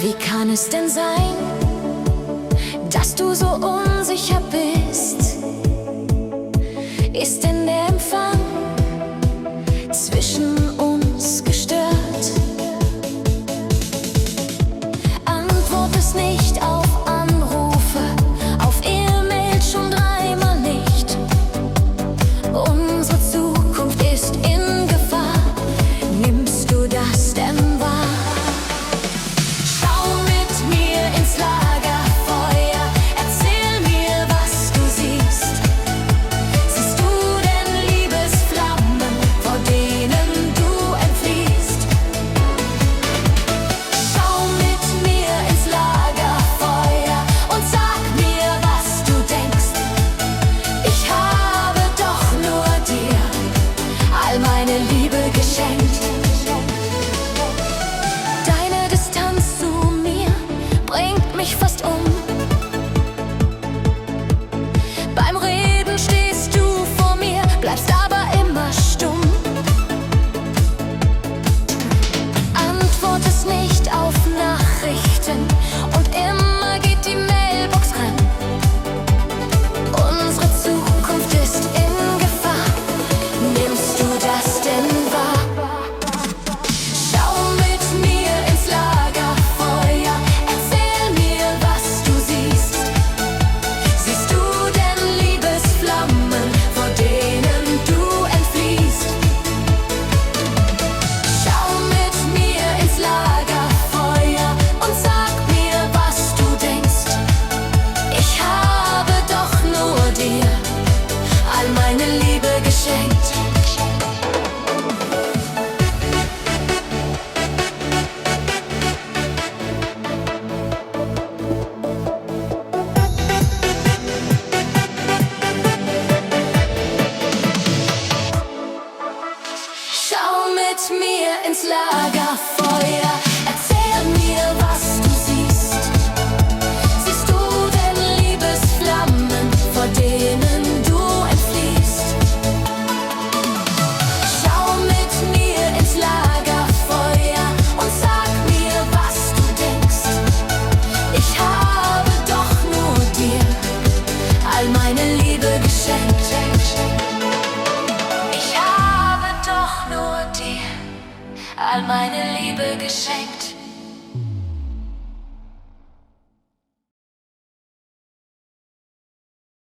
Wie kann es denn sein, dass du so unsicher bist? Ist denn der Empfang zwischen uns gestört? Antwortest nicht auf Anrufe, auf E-Mail schon dreimal nicht. Unsere Zukunft ist in Gefahr. Nimmst du das denn wahr? Schau mit mir ins Lagerfeuer, erzähl mir, was du siehst. Siehst du denn Liebesflammen, vor denen du entfliehst? Schau mit mir ins Lagerfeuer und sag mir, was du denkst. Ich habe doch nur dir all meine Liebe geschenkt. Deine Distanz zu mir bringt mich fast um. Beim Reden stehst du vor mir, bleibst aber immer stumm. Antwortest nicht auf Nachrichten und immer geht die Mailbox ran. Unsere Zukunft ist in Gefahr. Nimmst du das denn wahr? Schau mit mir ins Lagerfeuer, erzähl mir, was du siehst. Siehst du denn Liebesflammen, vor denen du entfliehst? Schau mit mir ins Lagerfeuer und sag mir, was du denkst. Ich habe doch nur dir all meine Liebe geschenkt. Schau mit mir ins Lagerfeuer, erzähl mir, was du siehst. Siehst du denn Liebesflammen, vor denen du entfliehst? Schau mit mir ins Lagerfeuer und sag mir, was du denkst. Ich habe doch nur dir all meine Liebe geschenkt. Ich habe doch nur dir all meine Liebe geschenkt.